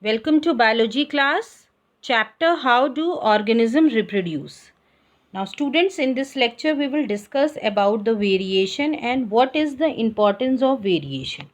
Welcome to biology class, chapter How do organisms reproduce. Now students, in this lecture we will discuss about the variation and what is the importance of variation.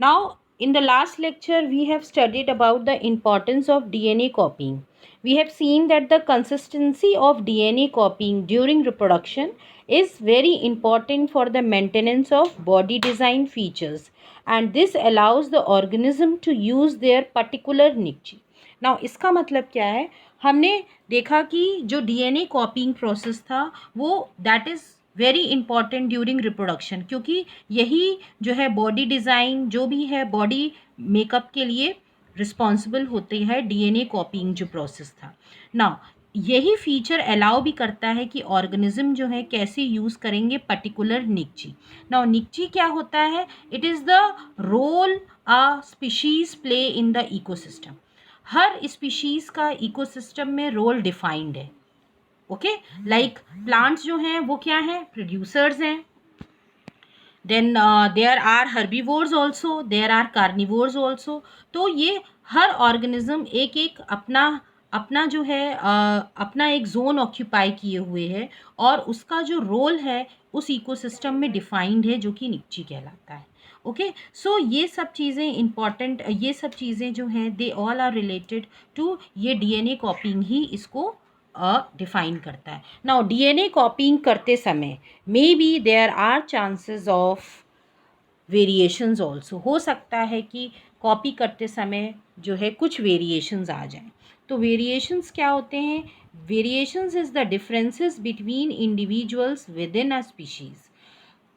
Now in the last lecture we have studied about the importance of DNA copying. We have seen that the consistency of DNA copying during reproduction is very important for the maintenance of body design features, and this allows the organism to use their particular niche. Now इसका मतलब क्या है? हमने देखा कि जो DNA कॉपिंग process था वो that is very important during reproduction, क्योंकि यही जो है बॉडी डिज़ाइन जो भी है बॉडी मेकअप के लिए रिस्पॉन्सिबल होते हैं डीएनए कॉपिंग जो प्रोसेस था ना। यही फीचर अलाउ भी करता है कि ऑर्गेनिज्म जो है कैसे यूज़ करेंगे पर्टिकुलर निक्ची। ना निक्ची क्या होता है? It is the role a species play in the ecosystem. हर स्पीशीज़ का इकोसिस्टम में रोल डिफाइंड है। ओके, लाइक प्लांट्स जो हैं वो क्या हैं? प्रोड्यूसर्स हैं। Then there are herbivores also, there are carnivores also. तो ये हर ऑर्गेनिज्म एक एक अपना अपना जो है अपना एक जोन ऑक्यूपाई किए हुए है और उसका जो रोल है उस इकोसिस्टम में डिफाइंड है, जो कि निक्ची कहलाता है। ओके, सो ये सब चीज़ें इंपॉर्टेंट, ये सब चीज़ें जो हैं they all are related to ये डीएनए कॉपिंग ही इसको डिफाइन करता है। नाउ डीएनए कॉपिंग करते समय may be there are chances of variations also. हो सकता है कि कॉपी करते समय जो है कुछ वेरिएशंस आ जाएं। तो वेरिएशंस क्या होते हैं? Variations is the differences between individuals with in a species.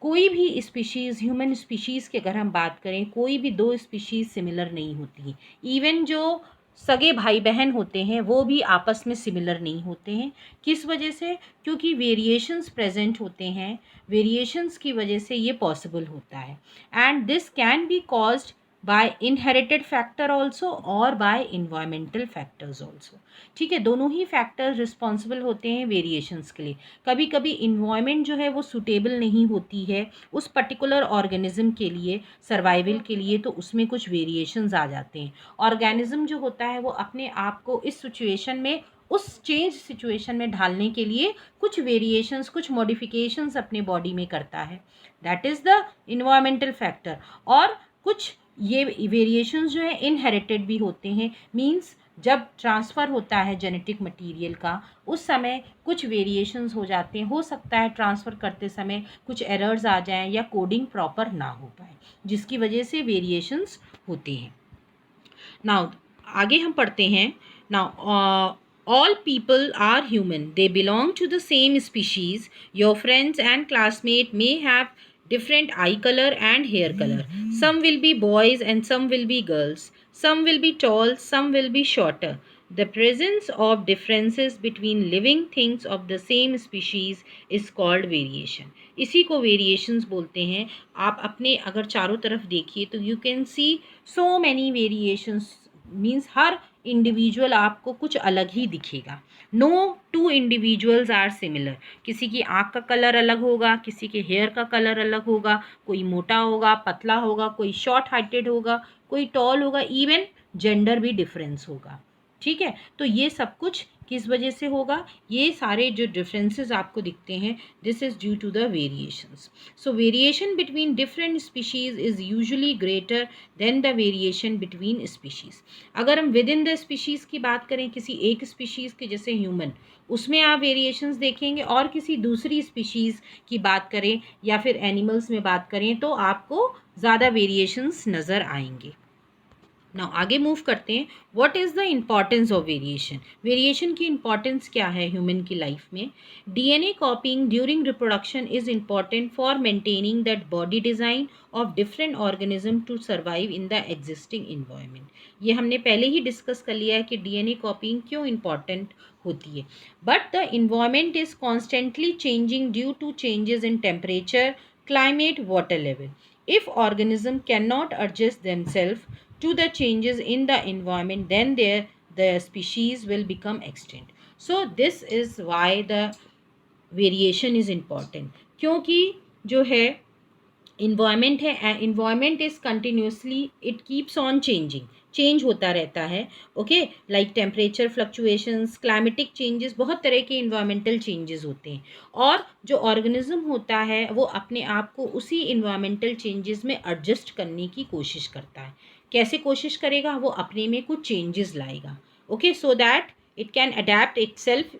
कोई भी स्पीशीज़, ह्यूमन स्पीशीज़ की अगर हम बात करें, कोई भी दो स्पीशीज़ सिमिलर नहीं होती। इवन जो सगे भाई बहन होते हैं वो भी आपस में सिमिलर नहीं होते हैं। किस वजह से? क्योंकि वेरिएशंस प्रेजेंट होते हैं। वेरिएशंस की वजह से ये पॉसिबल होता है, and this can be caused by inherited factor also और बाय इन्वायरमेंटल फैक्टर्स ऑल्सो। ठीक है, दोनों ही फैक्टर्स रिस्पॉन्सिबल होते हैं वेरिएशंस के लिए। कभी कभी इन्वायरमेंट जो है वो सूटेबल नहीं होती है उस पर्टिकुलर ऑर्गेनिज्म के लिए, सर्वाइवल के लिए, तो उसमें कुछ वेरिएशंस आ जाते हैं। ऑर्गेनिज्म जो होता है वो अपने आप को इस सिचुएशन में, उस चेंज सिचुएशन में ढालने के लिए कुछ वेरिएशंस, कुछ मॉडिफिकेशंस अपने बॉडी में करता है। That is the environmental factor. और कुछ ये वेरिएशंस जो है इनहेरिटेड भी होते हैं। मींस जब ट्रांसफ़र होता है जेनेटिक मटेरियल का उस समय कुछ वेरिएशंस हो जाते हैं। हो सकता है ट्रांसफ़र करते समय कुछ एरर्स आ जाएं या कोडिंग प्रॉपर ना हो पाए, जिसकी वजह से वेरिएशंस होते हैं। नाउ आगे हम पढ़ते हैं। Now all people are human. They belong to the same species. Your friends and classmates may have different eye color and hair color. Some will be boys and some will be girls. Some will be tall, some will be shorter. The presence of differences between living things of the same species is called variation. इसी को variations बोलते हैं। आप अपने अगर चारों तरफ देखिए तो you can see so many variations. Means हर इंडिविजुअल आपको कुछ अलग ही दिखेगा। No two individuals are similar. किसी की आँख का कलर अलग होगा, किसी के हेयर का कलर अलग होगा, कोई मोटा होगा, पतला होगा, कोई शॉर्ट हाइटेड होगा, कोई टॉल होगा, इवन जेंडर भी डिफरेंस होगा। ठीक है, तो ये सब कुछ किस वजह से होगा? ये सारे जो डिफरेंसेस आपको दिखते हैं this is due to the variations. So variation between different species is usually greater than the variation between species. अगर हम विद इन द स्पीशीज़ की बात करें, किसी एक स्पीशीज़ के जैसे ह्यूमन, उसमें आप वेरिएशंस देखेंगे, और किसी दूसरी स्पीशीज़ की बात करें या फिर एनिमल्स में बात करें तो आपको ज़्यादा वेरिएशंस नज़र आएंगे। नाउ आगे मूव करते हैं। What is the importance of variation? Variation की इम्पॉर्टेंस क्या है ह्यूमन की लाइफ में? DNA copying during reproduction is important for maintaining that body design of different organism to survive in the existing environment. ये हमने पहले ही डिस्कस कर लिया है कि डीएनए कॉपिंग क्यों इम्पॉर्टेंट होती है। But the environment is constantly changing due to changes in temperature, climate, water level. If organism cannot adjust themselves to the changes in the environment, then the species will become extinct. So this is why the variation is important. क्योंकि जो है environment है, environment is continuously, it keeps on changing, change होता रहता है। Okay, like temperature fluctuations, climatic changes, बहुत तरह के इन्वायरमेंटल चेंजेस होते हैं। और जो ऑर्गेनिज्म होता है वो अपने आप को उसी इन्वायरमेंटल चेंजेस में एडजस्ट करने की कोशिश करता है। कैसे कोशिश करेगा? वो अपने में कुछ चेंजेस लाएगा। Okay, so that it can adapt itself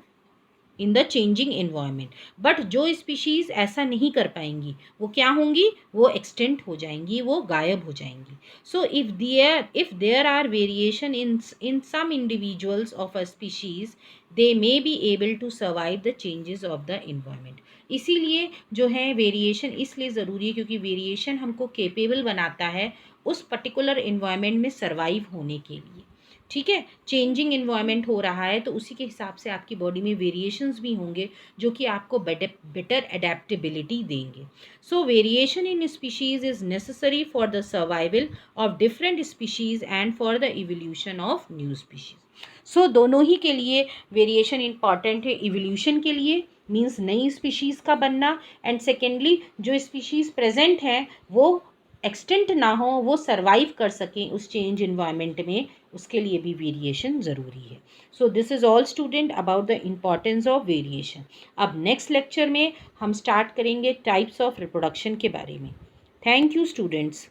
in the changing environment. But जो स्पीशीज़ ऐसा नहीं कर पाएंगी वो क्या होंगी? वो एक्सटेंट हो जाएंगी, वो गायब हो जाएंगी। So if there are variation in some individuals of a species, they may be able to survive the changes of the environment. इसीलिए जो है वेरिएशन इसलिए ज़रूरी है क्योंकि वेरिएशन हमको केपेबल बनाता है उस पर्टिकुलर इन्वायरमेंट में सर्वाइव होने के लिए। ठीक है, चेंजिंग इन्वायरमेंट हो रहा है तो उसी के हिसाब से आपकी बॉडी में वेरिएशंस भी होंगे जो कि आपको बेटर एडेप्टेबिलिटी देंगे। So variation in species is necessary for the survival of different species and for the evolution of new species. So दोनों ही के लिए वेरिएशन इंपॉर्टेंट है। इवोल्यूशन के लिए मीन्स नई स्पीशीज़ का बनना, एंड सेकेंडली जो स्पीशीज़ प्रेजेंट हैं वो एक्सटेंट ना हो, वो सर्वाइव कर सकें उस चेंज इन्वायरमेंट में, उसके लिए भी वेरिएशन ज़रूरी है। So this is all student about the importance of variation. अब नेक्स्ट लेक्चर में हम स्टार्ट करेंगे टाइप्स ऑफ रिप्रोडक्शन के बारे में। Thank you students.